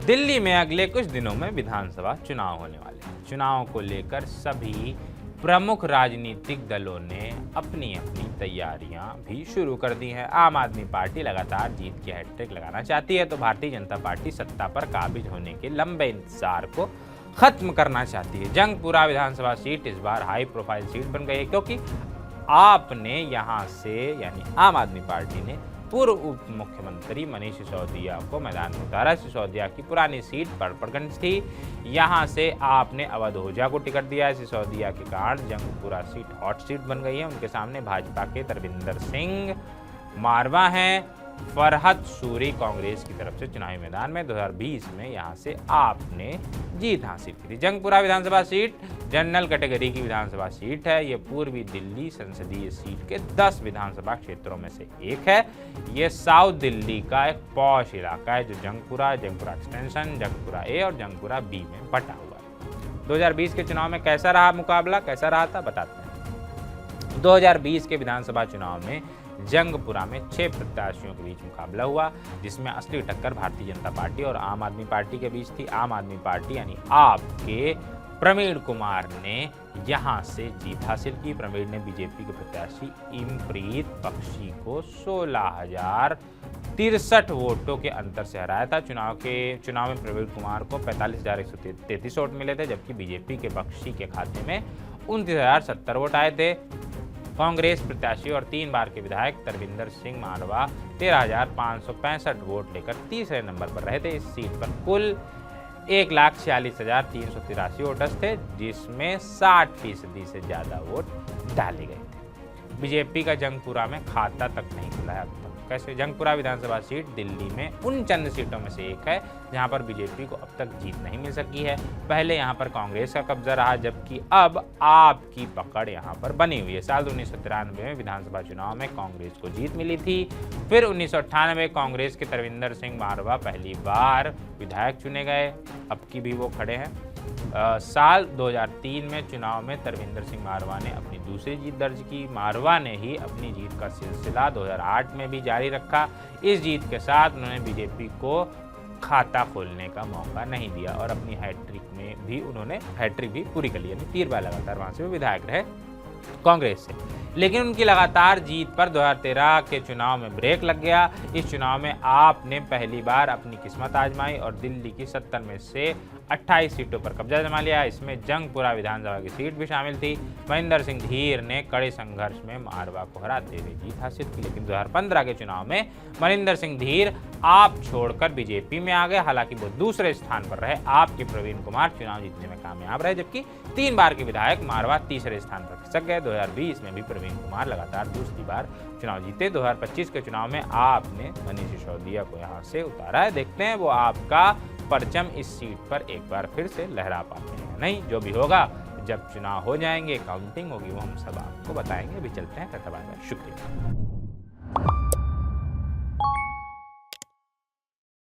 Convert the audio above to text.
दिल्ली में अगले कुछ दिनों में विधानसभा चुनाव होने वाले हैं। चुनाव को लेकर सभी प्रमुख राजनीतिक दलों ने अपनी अपनी तैयारियां भी शुरू कर दी हैं। आम आदमी पार्टी लगातार जीत की हैट्रिक लगाना चाहती है, तो भारतीय जनता पार्टी सत्ता पर काबिज होने के लंबे इंतजार को खत्म करना चाहती है। जंगपुरा विधानसभा सीट इस बार हाई प्रोफाइल सीट बन गई है, क्योंकि आपने यहां से यानी आम आदमी पार्टी ने पूर्व उप मुख्यमंत्री मनीष सिसोदिया को मैदान में उतारा। सिसोदिया की पुरानी सीट बड़पड़गंज थी, यहां से आपने अवध ओझा को टिकट दिया है। सिसोदिया के कारण जंगपुरा सीट हॉट सीट बन गई है। उनके सामने भाजपा के तरविंदर सिंह मारवा हैं। फरहत सूरी कांग्रेस की तरफ से चुनावी मैदान में 2020 में यहां से आपने जीत हासिल की थी। जंगपुरा विधानसभा सीट जनरल कैटेगरी की विधानसभा सीट है। ये पूर्वी दिल्ली संसदीय सीट के 10 विधानसभा क्षेत्रों में से एक है। ये साउथ दिल्ली का एक पॉश इलाका है, जो जंगपुरा एक्सटेंशन, जंगपुरा ए और जंगपुरा बी में बटा हुआ है। 2020 के चुनाव में कैसा रहा मुकाबला, कैसा रहा था बताते हैं। 2020 के विधानसभा चुनाव में जंगपुरा में 6 प्रत्याशियों के बीच मुकाबला हुआ, जिसमें असली टक्कर भारतीय जनता पार्टी और आम आदमी पार्टी के बीच थी। आम आदमी पार्टी यानी आपके प्रवीण कुमार ने यहां से जीत हासिल की। प्रवीण ने बीजेपी के प्रत्याशी इमप्रीत बख्शी को 16,063 वोटों के अंतर से हराया था। चुनाव में प्रवीण कुमार को 45,133 वोट मिले थे, जबकि बीजेपी के बख्शी के खाते में 29,070 वोट आए थे। कांग्रेस प्रत्याशी और 3 बार के विधायक तरविंदर सिंह मारवा 13,565 वोट लेकर तीसरे नंबर पर रहे थे। इस सीट पर कुल 1,46,383 वोटर्स थे, जिसमें 60% से ज्यादा वोट डाले गए थे। बीजेपी का जंगपुरा में खाता तक नहीं खुला है अब तक। कैसे? जंगपुरा विधानसभा सीट दिल्ली में उन चंद सीटों में से एक है जहां पर बीजेपी को अब तक जीत नहीं मिल सकी है। पहले यहां पर कांग्रेस का कब्जा रहा, जबकि अब आपकी पकड़ यहां पर बनी हुई है। साल 1993 में विधानसभा चुनाव में कांग्रेस को जीत मिली थी। फिर 1998 कांग्रेस के तरविंदर सिंह मारवा पहली बार विधायक चुने गए, अब की भी वो खड़े हैं। साल 2003 में चुनाव में तरविंदर सिंह मारवा ने अपनी दूसरी जीत दर्ज की। मारवा ने ही अपनी जीत का सिलसिला 2008 में भी जारी रखा। इस जीत के साथ उन्होंने बीजेपी को खाता खोलने का मौका नहीं दिया और अपनी हैट्रिक भी पूरी कर ली, यानी 3 बार लगातार वहां से वो विधायक रहे कांग्रेस से। लेकिन उनकी लगातार जीत पर 2013 के चुनाव में ब्रेक लग गया। इस चुनाव में आपने पहली बार अपनी किस्मत आजमाई और दिल्ली की 70 में से 28 सीटों पर कब्जा जमा लिया। इसमें जंगपुरा विधानसभा की सीट भी शामिल थी। महेंद्र सिंह धीर ने कड़े संघर्ष में मारवा को हराते हुए जीत हासिल की। लेकिन 2015 के चुनाव में महेंद्र सिंह धीर आप छोड़कर बीजेपी में आ गए। हालांकि वो दूसरे स्थान पर रहे। आपके प्रवीण कुमार चुनाव जीतने में कामयाब रहे, जबकि 3 बार के विधायक मारवा तीसरे स्थान पर खिसक गए। 2020 में भी प्रवीण कुमार लगातार दूसरी बार चुनाव जीते। 2025 के चुनाव में आपने मनीष सिसोदिया को यहां से उतारा है। देखते हैं वो आपका परचम इस सीट पर एक बार फिर से लहरा पाते हैं नहीं। जो भी होगा, जब चुनाव हो जाएंगे, काउंटिंग होगी, वो हम सब आपको बताएंगे। अभी चलते हैं, शुक्रिया।